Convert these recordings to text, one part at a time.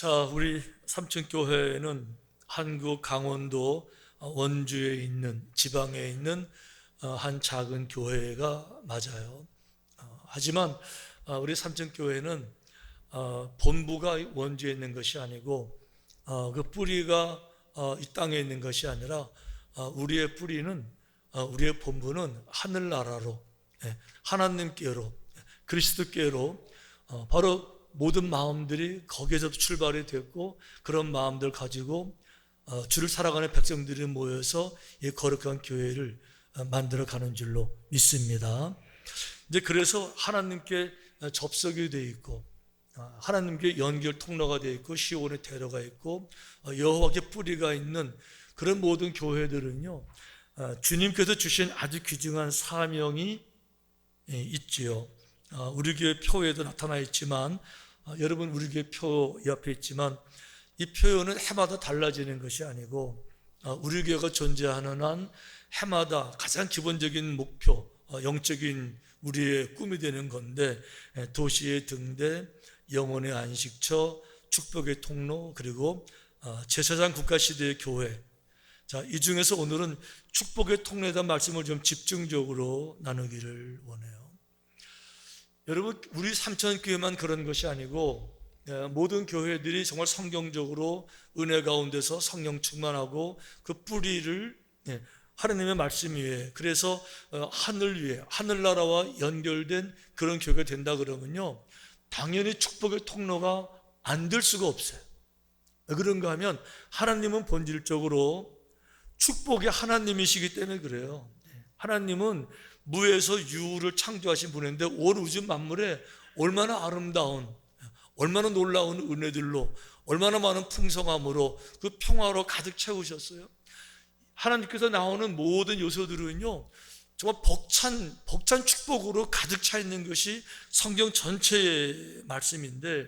자, 우리 삼층교회는 한국 강원도 원주에 있는 지방에 있는 한 작은 교회가 맞아요. 하지만 우리 삼층교회는 본부가 원주에 있는 것이 아니고 그 뿌리가 이 땅에 있는 것이 아니라 우리의 뿌리는 우리의 본부는 하늘나라로, 하나님께로, 그리스도께로 바로 모든 마음들이 거기에서 출발이 됐고, 그런 마음들 가지고 주를 살아가는 백성들이 모여서 이 거룩한 교회를 만들어가는 줄로 믿습니다. 이제 그래서 하나님께 접속이 되어 있고, 하나님께 연결 통로가 되어 있고, 시온의 대로가 있고, 여호와께 뿌리가 있는 그런 모든 교회들은요, 주님께서 주신 아주 귀중한 사명이 있지요. 우리 교회 표에도 나타나 있지만, 여러분 우리 교회 표 옆에 있지만, 이 표현은 해마다 달라지는 것이 아니고, 우리 교회가 존재하는 한 해마다 가장 기본적인 목표, 영적인 우리의 꿈이 되는 건데, 도시의 등대, 영혼의 안식처, 축복의 통로, 그리고 제사장 국가시대의 교회. 자, 이 중에서 오늘은 축복의 통로에 대한 말씀을 좀 집중적으로 나누기를 원해요. 여러분, 우리 삼천교회만 그런 것이 아니고 모든 교회들이 정말 성경적으로 은혜 가운데서 성령 충만하고 그 뿌리를 하나님의 말씀 위에, 그래서 하늘 위에, 하늘나라와 연결된 그런 교회가 된다 그러면요, 당연히 축복의 통로가 안 될 수가 없어요. 왜 그런가 하면 하나님은 본질적으로 축복의 하나님이시기 때문에 그래요. 하나님은 무에서 유를 창조하신 분인데 온 우주 만물에 얼마나 아름다운, 얼마나 놀라운 은혜들로, 얼마나 많은 풍성함으로 그 평화로 가득 채우셨어요. 하나님께서 나오는 모든 요소들은요, 정말 벅찬 축복으로 가득 차 있는 것이 성경 전체의 말씀인데,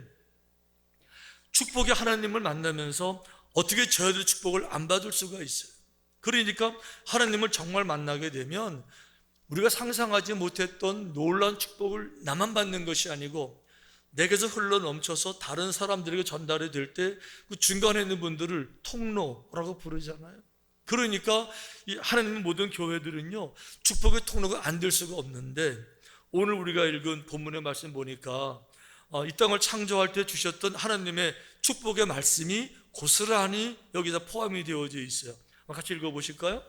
축복의 하나님을 만나면서 어떻게 저희들 축복을 안 받을 수가 있어요. 그러니까 하나님을 정말 만나게 되면 우리가 상상하지 못했던 놀라운 축복을 나만 받는 것이 아니고 내게서 흘러 넘쳐서 다른 사람들에게 전달이 될 때 그 중간에 있는 분들을 통로라고 부르잖아요. 그러니까 이 하나님의 모든 교회들은요, 축복의 통로가 안 될 수가 없는데, 오늘 우리가 읽은 본문의 말씀 보니까 이 땅을 창조할 때 주셨던 하나님의 축복의 말씀이 고스란히 여기다 포함이 되어져 있어요. 같이 읽어보실까요?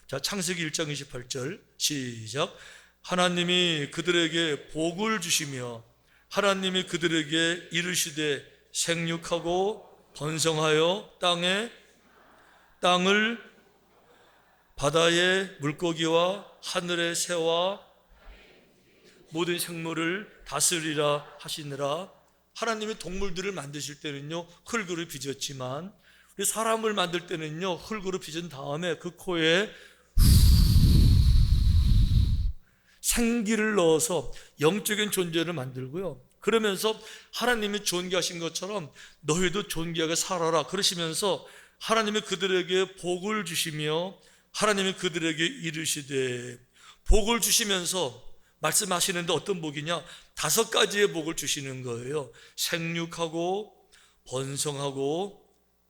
자, 창세기 1장 28절 시작. 하나님이 그들에게 복을 주시며 하나님이 그들에게 이르시되 생육하고 번성하여 땅을 바다의 물고기와 하늘의 새와 모든 생물을 다스리라 하시느라. 하나님이 동물들을 만드실 때는요, 흙으로 빚었지만 우리 사람을 만들 때는요, 흙으로 빚은 다음에 그 코에 생기를 넣어서 영적인 존재를 만들고요, 그러면서 하나님이 존귀하신 것처럼 너희도 존귀하게 살아라 그러시면서 하나님이 그들에게 복을 주시며 하나님이 그들에게 이르시되, 복을 주시면서 말씀하시는데 어떤 복이냐? 5가지의 복을 주시는 거예요. 생육하고 번성하고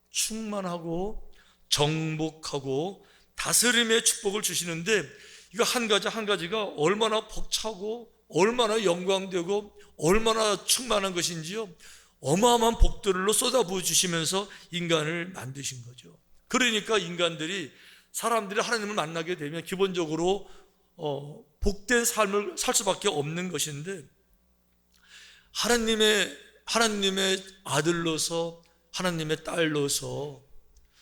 충만하고 정복하고 다스림의 축복을 주시는데, 이거 한 가지 한 가지가 얼마나 벅차고 얼마나 영광되고 얼마나 충만한 것인지요, 어마어마한 복들로 쏟아부어 주시면서 인간을 만드신 거죠. 그러니까 사람들이 하나님을 만나게 되면 기본적으로 복된 삶을 살 수밖에 없는 것인데, 하나님의 아들로서 하나님의 딸로서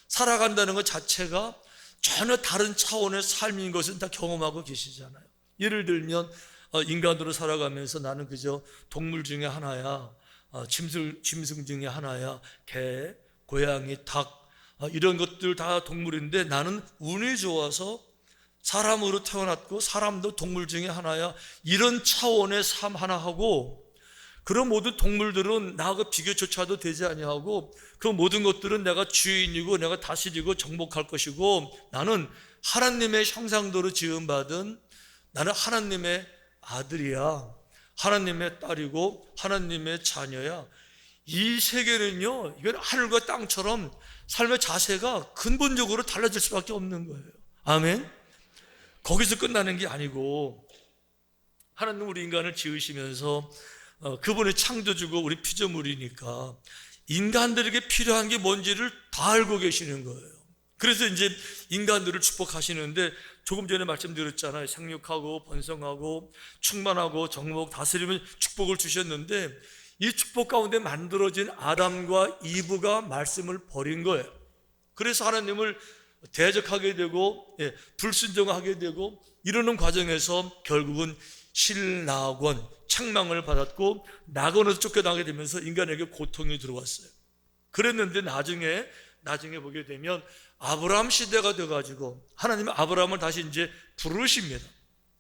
살아간다는 것 자체가 전혀 다른 차원의 삶인 것은 다 경험하고 계시잖아요. 예를 들면 인간으로 살아가면서 나는 그저 동물 중에 하나야, 짐승 중에 하나야, 개, 고양이, 닭, 이런 것들 다 동물인데 나는 운이 좋아서 사람으로 태어났고 사람도 동물 중에 하나야, 이런 차원의 삶 하나 하고, 그런 모든 동물들은 나하고 비교조차도 되지 아니하고 그 모든 것들은 내가 주인이고 내가 다스리고 정복할 것이고, 나는 하나님의 형상대로 지음받은, 나는 하나님의 아들이야, 하나님의 딸이고 하나님의 자녀야, 이 세계는요, 이건 하늘과 땅처럼 삶의 자세가 근본적으로 달라질 수밖에 없는 거예요. 아멘. 거기서 끝나는 게 아니고 하나님 우리 인간을 지으시면서 그분이 창조주고 우리 피조물이니까 인간들에게 필요한 게 뭔지를 다 알고 계시는 거예요. 그래서 이제 인간들을 축복하시는데 조금 전에 말씀드렸잖아요. 생육하고 번성하고 충만하고 정복 다스리면 축복을 주셨는데 이 축복 가운데 만들어진 아담과 이브가 말씀을 버린 거예요. 그래서 하나님을 대적하게 되고 불순종하게 되고 이러는 과정에서 결국은 실낙원, 책망을 받았고 낙원에서 쫓겨나게 되면서 인간에게 고통이 들어왔어요. 그랬는데 나중에 보게 되면 아브라함 시대가 돼가지고 하나님은 아브라함을 다시 이제 부르십니다.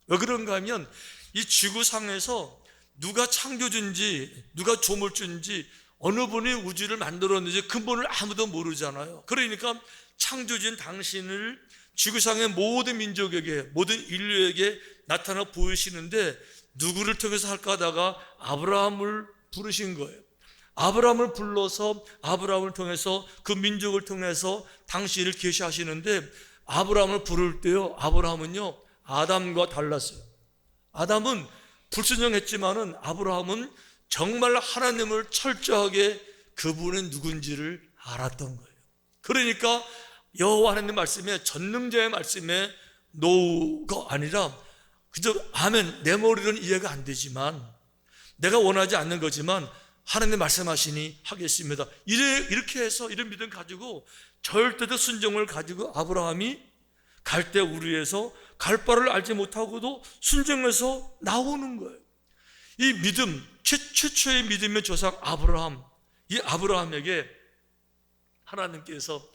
왜 그런가 하면 이 지구상에서 누가 창조주인지 누가 조물주인지 어느 분이 우주를 만들었는지 근본을 아무도 모르잖아요. 그러니까 창조주인 당신을 지구상의 모든 민족에게 모든 인류에게 나타나 보이시는데 누구를 통해서 할까 하다가 아브라함을 부르신 거예요. 아브라함을 불러서 아브라함을 통해서 그 민족을 통해서 당신을 계시하시는데 아브라함을 부를 때요, 아브라함은요 아담과 달랐어요. 아담은 불순종했지만은 아브라함은 정말 하나님을 철저하게 그분은 누군지를 알았던 거예요. 그러니까 여호와 하나님 말씀에 전능자의 말씀에 노가 아니라 그저 아멘 내 머리로는 이해가 안 되지만 내가 원하지 않는 거지만 하나님 말씀하시니 하겠습니다. 이렇게 해서 이런 믿음 가지고 절대적 순종을 가지고 아브라함이 갈대 우르에서 갈 바를 알지 못하고도 순종해서 나오는 거예요. 이 믿음, 최초의 믿음의 조상 아브라함, 이 아브라함에게 하나님께서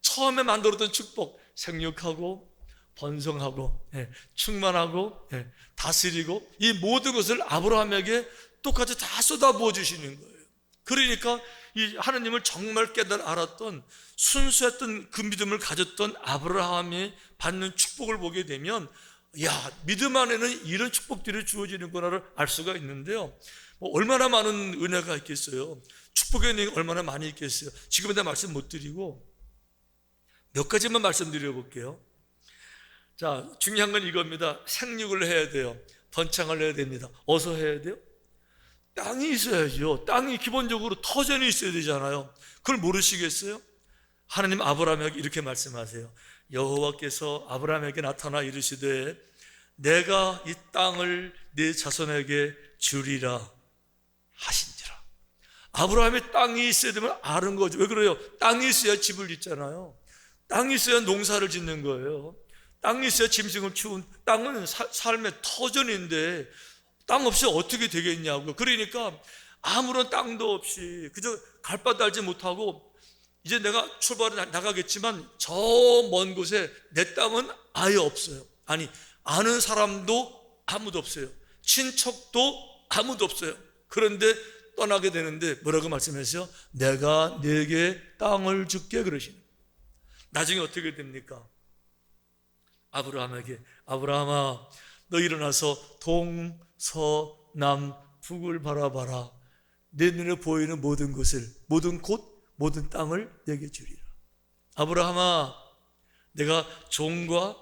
처음에 만들었던 축복, 생육하고 번성하고 충만하고 다스리고 이 모든 것을 아브라함에게 똑같이 다 쏟아부어 주시는 거예요. 그러니까 이 하나님을 정말 깨달아 알았던 순수했던 그 믿음을 가졌던 아브라함이 받는 축복을 보게 되면 야, 믿음 안에는 이런 축복들이 주어지는구나를 알 수가 있는데요. 얼마나 많은 은혜가 있겠어요. 축복의 은혜가 얼마나 많이 있겠어요. 지금은 다 말씀 못 드리고 몇 가지만 말씀드려 볼게요. 자, 중요한 건 이겁니다. 생육을 해야 돼요. 번창을 해야 됩니다. 어서 해야 돼요? 땅이 있어야죠. 땅이 기본적으로 터전이 있어야 되잖아요. 그걸 모르시겠어요? 하나님 아브라함에게 이렇게 말씀하세요. 여호와께서 아브라함에게 나타나 이르시되 내가 이 땅을 네 자손에게 주리라 하신지라. 아브라함의 땅이 있어야 되면 아는 거죠. 왜 그래요? 땅이 있어야 집을 짓잖아요. 땅이 있어야 농사를 짓는 거예요. 땅이 있어야 짐승을 키운. 땅은 삶의 터전인데 땅 없이 어떻게 되겠냐고요. 그러니까 아무런 땅도 없이 그저 갈 바도 알지 못하고 이제 내가 출발해 나가겠지만 저 먼 곳에 내 땅은 아예 없어요. 아니 아는 사람도 아무도 없어요. 친척도 아무도 없어요. 그런데 떠나게 되는데 뭐라고 말씀하세요? 내가 네게 땅을 줄게 그러시는. 나중에 어떻게 됩니까? 아브라함에게 아브라함아 너 일어나서 동서남 북을 바라봐라. 내 눈에 보이는 모든 곳을 모든 곳 모든 땅을 내게 주리라. 아브라함아 내가 종과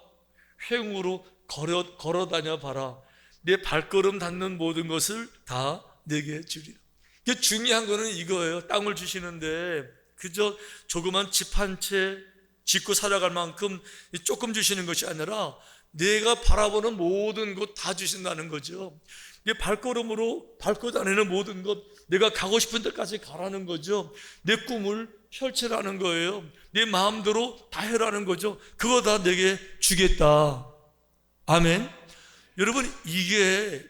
횡으로 걸어 다녀 봐라. 내 발걸음 닿는 모든 것을 다 내게 주리라. 이게 중요한 거는 이거예요. 땅을 주시는데 그저 조그만 집 한 채 짓고 살아갈 만큼 조금 주시는 것이 아니라 내가 바라보는 모든 것 다 주신다는 거죠. 내 발걸음으로 밟고 다니는 모든 것, 내가 가고 싶은 데까지 가라는 거죠. 내 꿈을 펼치라는 거예요. 내 마음대로 다 해라는 거죠. 그거 다 내게 주겠다. 아멘. 여러분 이게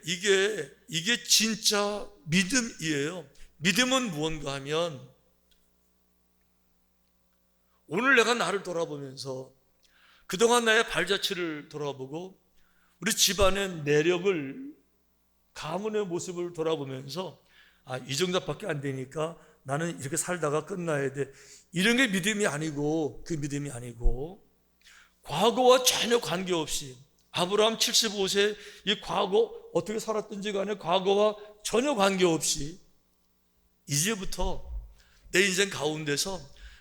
진짜 믿음이에요. 믿음은 무언가 하면 오늘 내가 나를 돌아보면서 그동안 나의 발자취를 돌아보고 우리 집안의 내력을 가문의 모습을 돌아보면서 이 정도밖에 안 되니까 나는 이렇게 살다가 끝나야 돼. 이런 게 믿음이 아니고 그 믿음이 아니고 과거와 전혀 관계없이 아브라함 75세 이 과거 어떻게 살았든지 간에 과거와 전혀 관계없이 이제부터 내 인생 가운데서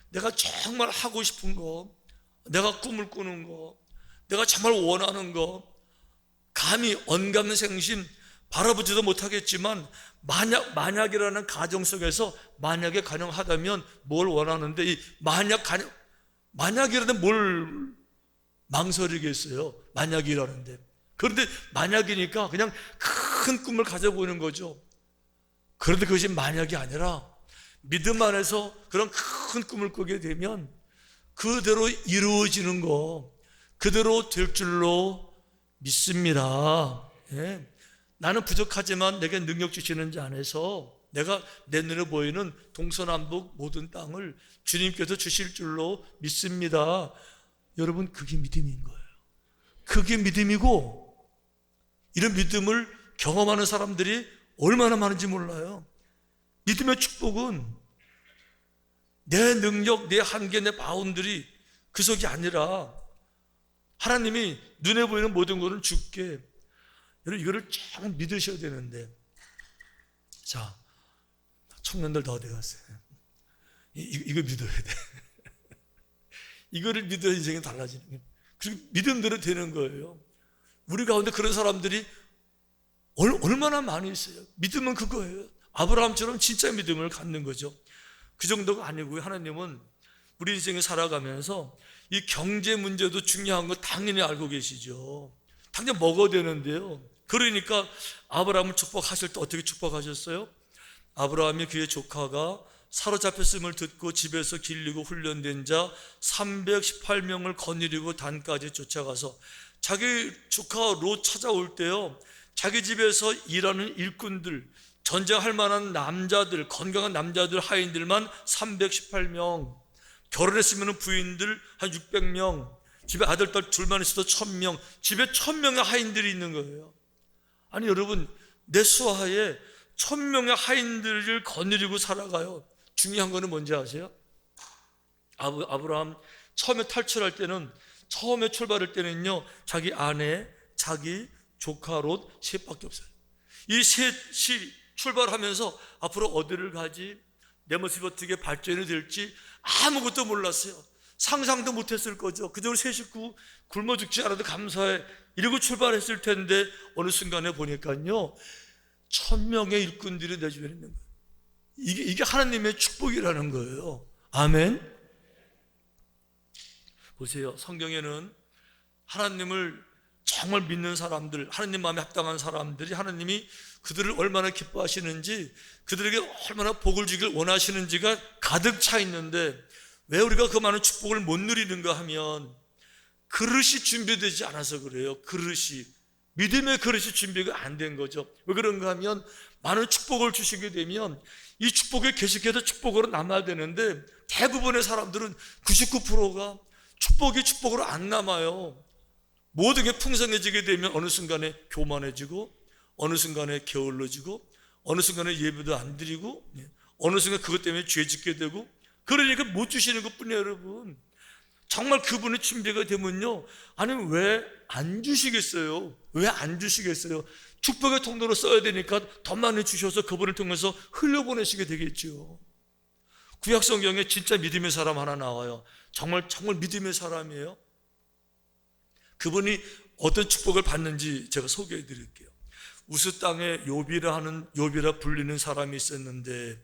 내가 정말 하고 싶은 거, 내가 꿈을 꾸는 거, 내가 정말 원하는 거, 감히 언감생심 바라보지도 못하겠지만 만약이라는 가정 속에서 만약에 가능하다면 뭘 원하는데, 이 만약이라는 뭘 망설이겠어요? 만약이라는데. 그런데 만약이니까 그냥 큰 꿈을 가져보는 거죠. 그런데 그것이 만약이 아니라 믿음 안에서 그런 큰 꿈을 꾸게 되면 그대로 이루어지는 거, 그대로 될 줄로 믿습니다. 예. 나는 부족하지만 내게 능력 주시는 자 안에서 내가 내 눈에 보이는 동서남북 모든 땅을 주님께서 주실 줄로 믿습니다. 여러분, 그게 믿음인 거예요. 그게 믿음이고, 이런 믿음을 경험하는 사람들이 얼마나 많은지 몰라요. 믿음의 축복은 내 능력, 내 한계, 내 바운들이 그 속이 아니라 하나님이 눈에 보이는 모든 것은 주께, 여러분 이거를 참 믿으셔야 되는데, 자, 청년들 다 어디 갔어요? 이거 믿어야 돼. 이거를 믿어야 인생이 달라지는 거예요. 그리고 믿음대로 되는 거예요. 우리 가운데 그런 사람들이 얼마나 많이 있어요. 믿음은 그거예요. 아브라함처럼 진짜 믿음을 갖는 거죠. 그 정도가 아니고요. 하나님은 우리 인생을 살아가면서 이 경제 문제도 중요한 거 당연히 알고 계시죠. 당연히 먹어야 되는데요. 그러니까 아브라함을 축복하실 때 어떻게 축복하셨어요? 아브라함이 그의 조카가 사로잡혔음을 듣고 집에서 길리고 훈련된 자 318명을 거느리고 단까지 쫓아가서 자기 조카 롯 찾아올 때요, 자기 집에서 일하는 일꾼들, 전쟁할 만한 남자들, 건강한 남자들, 하인들만 318명, 결혼했으면 부인들 한 600명, 집에 아들, 딸 둘만 있어도 1000명, 집에 1000명의 하인들이 있는 거예요. 아니 여러분, 내 수하에 1000명의 하인들을 거느리고 살아가요. 중요한 거는 뭔지 아세요? 아브라함 처음에 탈출할 때는, 처음에 출발할 때는요, 자기 아내, 자기 조카 롯 셋밖에 없어요. 이 셋이 출발하면서 앞으로 어디를 가지, 내 모습이 어떻게 발전이 될지 아무것도 몰랐어요. 상상도 못했을 거죠. 그저 세 식구 굶어 죽지 않아도 감사해, 이러고 출발했을 텐데 어느 순간에 보니까요, 1000명의 일꾼들이 내 주변에 있는 거예요. 이게 하나님의 축복이라는 거예요. 아멘. 보세요, 성경에는 하나님을 정말 믿는 사람들, 하나님 마음에 합당한 사람들이 하나님이 그들을 얼마나 기뻐하시는지, 그들에게 얼마나 복을 주길 원하시는지가 가득 차 있는데, 왜 우리가 그 많은 축복을 못 누리는가 하면 그릇이 준비되지 않아서 그래요. 그릇이, 믿음의 그릇이 준비가 안 된 거죠. 왜 그런가 하면 많은 축복을 주시게 되면 이 축복에 계속해서 축복으로 남아야 되는데, 대부분의 사람들은 99%가 축복이 축복으로 안 남아요. 모든 게 풍성해지게 되면 어느 순간에 교만해지고, 어느 순간에 게을러지고, 어느 순간에 예배도 안 드리고, 어느 순간 그것 때문에 죄 짓게 되고, 그러니까 못 주시는 것뿐이에요. 여러분, 정말 그분의 준비가 되면요, 아니 왜 안 주시겠어요? 왜 안 주시겠어요? 축복의 통로로 써야 되니까 더 많이 주셔서 그분을 통해서 흘려보내시게 되겠죠. 구약 성경에 진짜 믿음의 사람 하나 나와요. 정말 믿음의 사람이에요. 그분이 어떤 축복을 받는지 제가 소개해 드릴게요. 우스 땅에 욥이라 불리는 사람이 있었는데,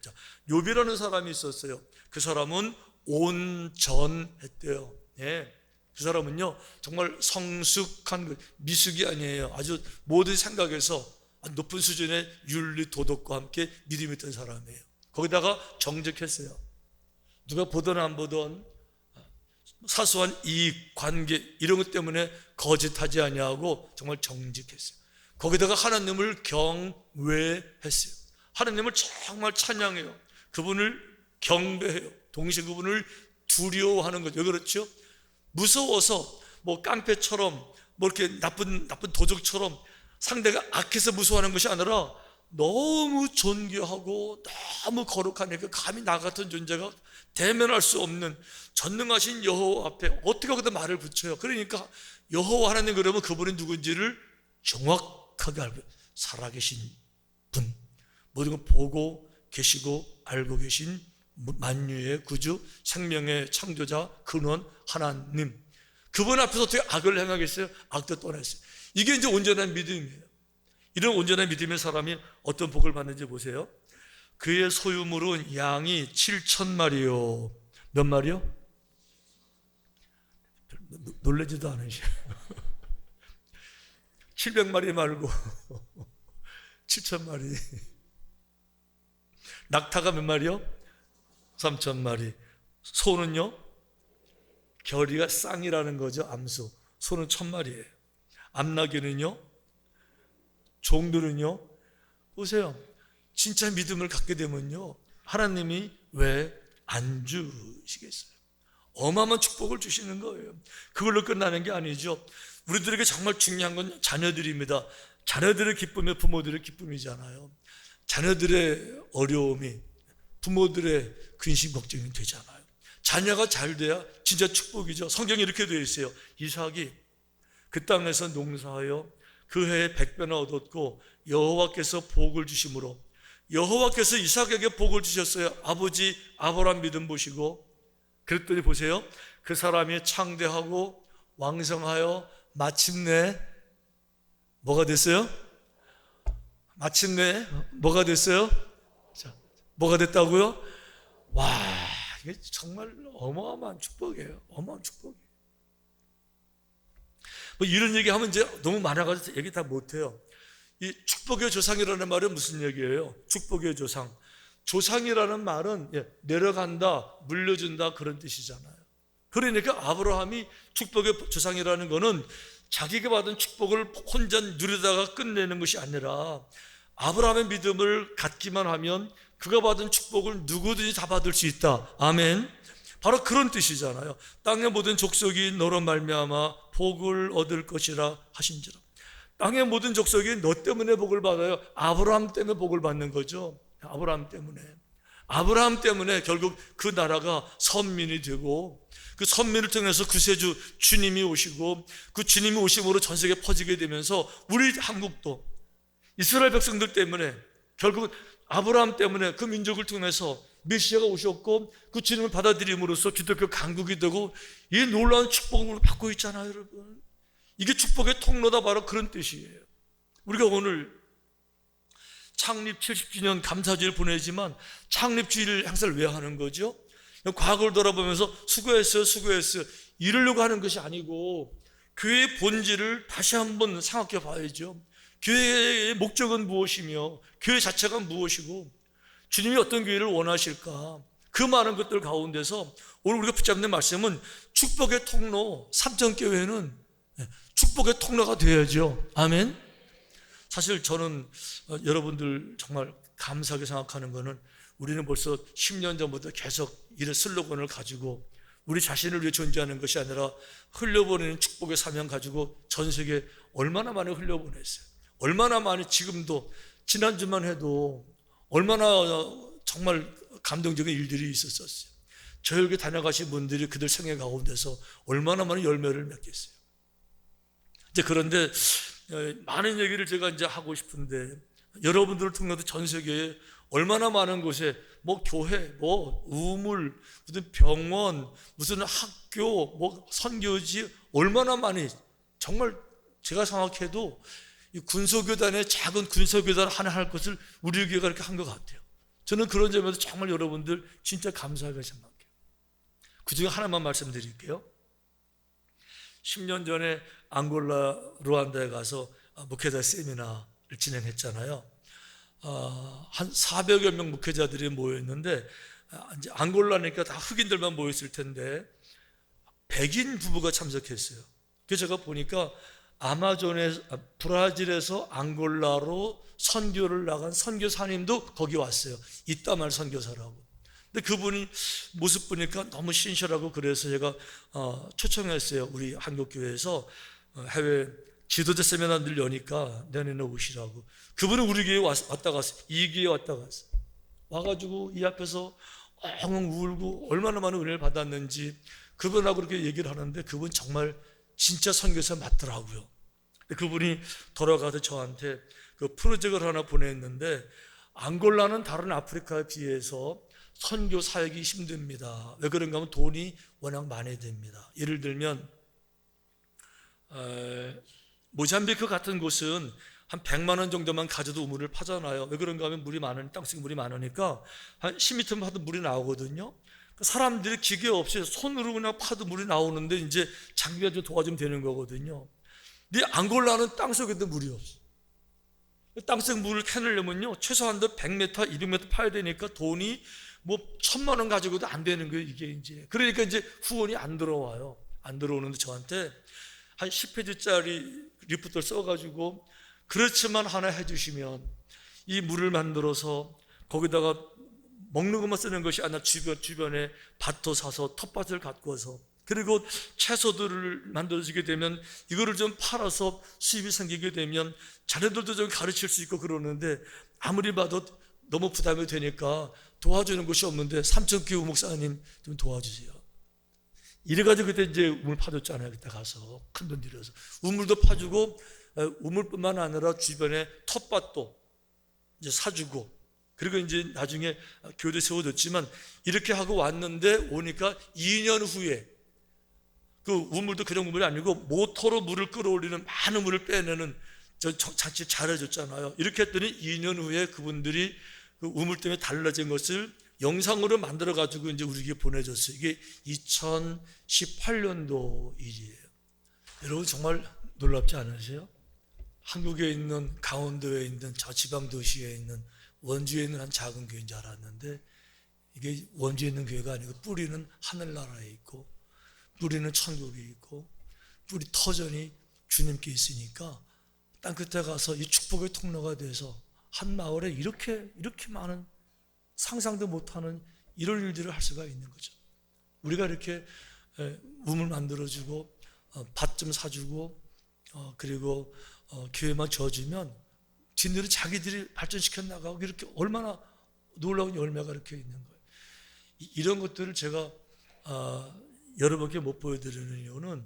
욥이라는 사람이 있었어요. 그 사람은 온전했대요. 예. 그 사람은요, 정말 성숙한, 미숙이 아니에요. 아주 모든 생각에서 높은 수준의 윤리, 도덕과 함께 믿음이 있던 사람이에요. 거기다가 정직했어요. 누가 보든 안 보든 사소한 이익, 관계 이런 것 때문에 거짓하지 아니하고 정말 정직했어요. 거기다가 하나님을 경외했어요. 하나님을 정말 찬양해요. 그분을 경배해요. 동시에 그분을 두려워하는 거죠. 왜 그렇죠? 무서워서 뭐 깡패처럼 뭐 이렇게 나쁜 도적처럼 상대가 악해서 무서워하는 것이 아니라 너무 존귀하고 너무 거룩하니까 감히 나 같은 존재가 대면할 수 없는 전능하신 여호와 앞에 어떻게 거기다 말을 붙여요. 그러니까 여호와 하나님, 그러면 그분이 누군지를 정확하게 알고, 살아계신 분, 모든 걸 보고 계시고 알고 계신 만유의 구주, 생명의 창조자, 근원 하나님, 그분 앞에서 어떻게 악을 행하겠어요? 악도 떠났어요. 이게 이제 온전한 믿음이에요. 이런 온전한 믿음의 사람이 어떤 복을 받는지 보세요. 그의 소유물은 양이 7,000마리요. 몇 마리요? 놀라지도 않으셔. 700마리 말고 7,000마리. 낙타가 몇 마리요? 3,000마리. 소는요? 결이가 쌍이라는 거죠. 암소. 소는 1,000마리예요. 암나귀는요? 종들은요? 보세요. 진짜 믿음을 갖게 되면요, 하나님이 왜 안 주시겠어요? 어마어마한 축복을 주시는 거예요. 그걸로 끝나는 게 아니죠. 우리들에게 정말 중요한 건 자녀들입니다. 자녀들의 기쁨이 부모들의 기쁨이잖아요. 자녀들의 어려움이 부모들의 근심 걱정이 되잖아요. 자녀가 잘 돼야 진짜 축복이죠. 성경에 이렇게 되어 있어요. 이삭이 그 땅에서 농사하여 그 해에 100배나 얻었고 여호와께서 복을 주심으로, 여호와께서 이삭에게 복을 주셨어요. 아버지 아브라함 믿음 보시고. 그랬더니 보세요, 그 사람이 창대하고 왕성하여 마침내 뭐가 됐어요? 마침내 뭐가 됐어요? 자, 뭐가 됐다고요? 와, 이게 정말 어마어마한 축복이에요. 어마어마한 축복이에요. 뭐 이런 얘기하면 이제 너무 많아가지고 얘기 다 못해요. 이 축복의 조상이라는 말은 무슨 얘기예요? 축복의 조상. 조상이라는 말은 내려간다, 물려준다, 그런 뜻이잖아요. 그러니까 아브라함이 축복의 조상이라는 거는 자기가 받은 축복을 혼자 누리다가 끝내는 것이 아니라 아브라함의 믿음을 갖기만 하면 그가 받은 축복을 누구든지 다 받을 수 있다. 아멘. 바로 그런 뜻이잖아요. 땅의 모든 족속이 너로 말미암아 복을 얻을 것이라 하신지라. 땅의 모든 족속이 너 때문에 복을 받아요. 아브라함 때문에 복을 받는 거죠. 아브라함 때문에. 아브라함 때문에 결국 그 나라가 선민이 되고, 그 선민을 통해서 구세주 주님이 오시고, 그 주님이 오심으로 전 세계에 퍼지게 되면서 우리 한국도 이스라엘 백성들 때문에, 결국 아브라함 때문에 그 민족을 통해서 메시아가 오셨고 그 주님을 받아들임으로써 기독교 강국이 되고 이 놀라운 축복을 받고 있잖아요, 여러분. 이게 축복의 통로다, 바로 그런 뜻이에요. 우리가 오늘 창립 70주년 감사주의를 보내지만 창립주일 행사를 왜 하는 거죠? 과거를 돌아보면서 수고했어요, 수고했어요 이러려고 하는 것이 아니고 교회의 본질을 다시 한번 생각해 봐야죠. 교회의 목적은 무엇이며 교회 자체가 무엇이고 주님이 어떤 교회를 원하실까? 그 많은 것들 가운데서 오늘 우리가 붙잡는 말씀은 축복의 통로, 삼천교회는 축복의 통로가 되어야죠. 아멘. 사실 저는 여러분들 정말 감사하게 생각하는 것은 우리는 벌써 10년 전부터 계속 이런 슬로건을 가지고 우리 자신을 위해 존재하는 것이 아니라 흘려보내는 축복의 사명 가지고 전 세계에 얼마나 많이 흘려보냈어요. 얼마나 많이, 지금도 지난주만 해도 얼마나 정말 감동적인 일들이 있었어요. 저에게 다녀가신 분들이 그들 생애 가운데서 얼마나 많은 열매를 맺겠어요. 이제 그런데 많은 얘기를 제가 이제 하고 싶은데, 여러분들을 통해서 전 세계에 얼마나 많은 곳에 뭐 교회, 뭐 우물, 무슨 병원, 무슨 학교, 뭐 선교지, 얼마나 많이, 정말 제가 생각해도 이 군소교단의 작은 군소교단 하나 할 것을 우리 교회가 이렇게 한 것 같아요. 저는 그런 점에서 정말 여러분들 진짜 감사하게 생각해요. 그 중에 하나만 말씀드릴게요. 10년 전에 앙골라 루안다에 가서 목회자 세미나를 진행했잖아요. 한 400여 명 목회자들이 모였는데, 이제 앙골라니까 다 흑인들만 모였을 텐데 백인 부부가 참석했어요. 그래서 제가 보니까 브라질에서 앙골라로 선교를 나간 선교사님도 거기 왔어요. 이따말 선교사라고. 근데 그분이 모습 보니까 너무 신실하고, 그래서 제가 초청했어요. 우리 한국교회에서 해외 지도자 세미나 늘 여니까 내년에 오시라고. 그분은 우리 교회에 왔다 갔어요. 이 교회에 왔다 갔어요. 와가지고 이 앞에서 엉엉 울고 얼마나 많은 은혜를 받았는지 그분하고 그렇게 얘기를 하는데, 그분 정말 진짜 선교사 맞더라고요. 그분이 돌아가서 저한테 그 프로젝트를 하나 보냈는데, 앙골라는 다른 아프리카에 비해서 선교 사역이 힘듭니다. 왜 그런가 하면 돈이 워낙 많이 됩니다. 예를 들면 모잠비크 같은 곳은 한 100만 원 정도만 가져도 우물을 파잖아요. 왜 그런가 하면 땅속에 물이 많으니까 한 10m만 파도 물이 나오거든요. 사람들이 기계 없이 손으로 그냥 파도 물이 나오는데 이제 장비가 좀 도와주면 되는 거거든요. 근데 앙골라는 땅속에도 물이 없어. 땅속 물을 캐내려면요 최소한도 100m, 200m 파야 되니까 돈이 뭐 1000만 원 가지고도 안 되는 거예요. 이게 이제 그러니까 이제 후원이 안 들어와요. 안 들어오는데 저한테 한 10페이지짜리 리포트를 써가지고 그렇지만 하나 해주시면 이 물을 만들어서 거기다가 먹는 것만 쓰는 것이 아니라 주변에 밭도 사서 텃밭을 가꾸어서 그리고 채소들을 만들어지게 되면 이거를 좀 팔아서 수입이 생기게 되면 자녀들도 좀 가르칠 수 있고 그러는데 아무리 봐도 너무 부담이 되니까 도와주는 곳이 없는데 삼천교회 목사님 좀 도와주세요. 이래가지고 그때 이제 우물 파줬잖아요. 그때 가서 큰 돈 들여서 우물도 파주고 우물뿐만 아니라 주변에 텃밭도 이제 사주고 그리고 이제 나중에 교회도 세워졌지만 이렇게 하고 왔는데 오니까 2년 후에 그 우물도 그런 우물이 아니고 모터로 물을 끌어올리는 많은 물을 빼내는 장치 잘해줬잖아요. 이렇게 했더니 2년 후에 그분들이 그 우물 때문에 달라진 것을 영상으로 만들어 가지고 이제 우리에게 보내줬어요. 이게 2018년도 일이에요. 여러분 정말 놀랍지 않으세요? 한국에 있는 강원도에 있는 저 지방 도시에 있는 원주에 있는 한 작은 교회인 줄 알았는데 이게 원주에 있는 교회가 아니고 뿌리는 하늘나라에 있고 뿌리는 천국에 있고 뿌리 터전이 주님께 있으니까 땅끝에 가서 이 축복의 통로가 돼서 한 마을에 이렇게 많은 상상도 못하는 이런 일들을 할 수가 있는 거죠. 우리가 이렇게 우물 만들어주고 밭 좀 사주고 그리고 교회만 지어주면 뒷일을 자기들이 발전시켜 나가고 이렇게 얼마나 놀라운 열매가 이렇게 있는 거예요. 이런 것들을 제가 여러분께 못 보여드리는 이유는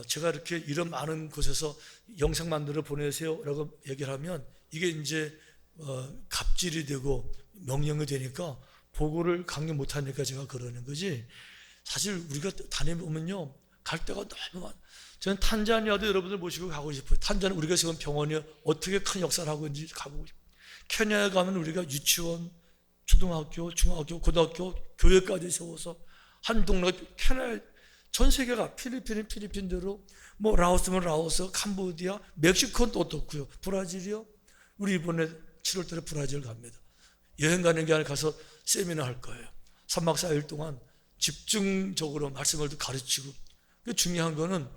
제가 이렇게 이런 많은 곳에서 영상 만들어 보내세요 라고 얘기를 하면 이게 이제 갑질이 되고 명령이 되니까 보고를 강요 못하니까 제가 그러는 거지. 사실 우리가 다녀보면요 갈 데가 너무 많아요. 저는 탄자니아도 여러분들 모시고 가고 싶어요. 탄자니아 우리가 지금 병원이 어떻게 큰 역사를 하고 있는지 가보고 싶어요. 케냐에 가면 우리가 유치원, 초등학교, 중학교, 고등학교, 교회까지 세워서 한 동네 케냐에 전 세계가 필리핀대로 뭐 라오스면 라오스, 캄보디아, 멕시코는 또 어떻고요. 브라질이요. 우리 이번에 7월달에 브라질 갑니다. 여행 가는 게 아니라 가서 세미나 할 거예요. 3박 4일 동안 집중적으로 말씀을 가르치고 중요한 거는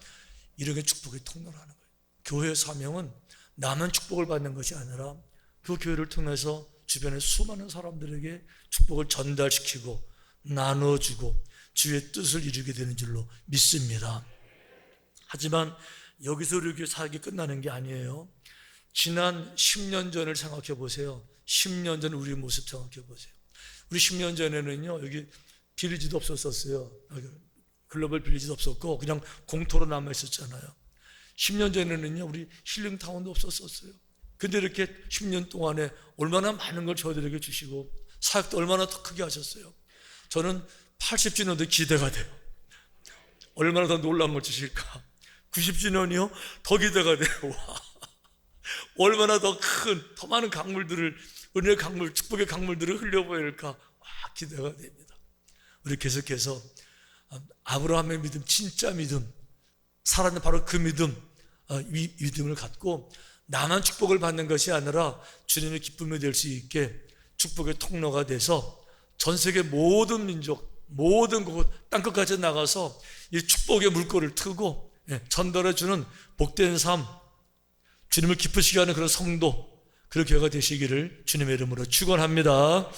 이렇게 축복의 통로라는 거예요. 교회의 사명은 나만 축복을 받는 것이 아니라 그 교회를 통해서 주변의 수많은 사람들에게 축복을 전달시키고 나눠주고 주의 뜻을 이루게 되는 줄로 믿습니다. 하지만 여기서 우리 사역이 끝나는 게 아니에요. 지난 10년 전을 생각해 보세요. 10년 전 우리 모습 생각해 보세요. 우리 10년 전에는요 여기 빌리지도 없었어요. 글로벌 빌리지도 없었고 그냥 공터로 남아 있었잖아요. 10년 전에는요 우리 힐링타운도 없었어요. 근데 이렇게 10년 동안에 얼마나 많은 걸 저희들에게 주시고 사역도 얼마나 더 크게 하셨어요. 저는 80주년도 기대가 돼요. 얼마나 더 놀라운 걸 주실까. 90주년이요 더 기대가 돼요. 와. 얼마나 더 많은 강물들을 은혜의 강물, 축복의 강물들을 흘려보낼까. 와, 기대가 됩니다. 우리 계속해서 아브라함의 믿음, 진짜 믿음, 살아있는 바로 그 믿음, 믿음을 갖고 나만 축복을 받는 것이 아니라 주님의 기쁨이 될 수 있게 축복의 통로가 돼서 전 세계 모든 민족, 모든 곳, 땅끝까지 나가서 이 축복의 물꼬를 트고 전달해주는 복된 삶, 주님을 기쁘시게 하는 그런 성도, 그런 교회가 되시기를 주님의 이름으로 축원합니다.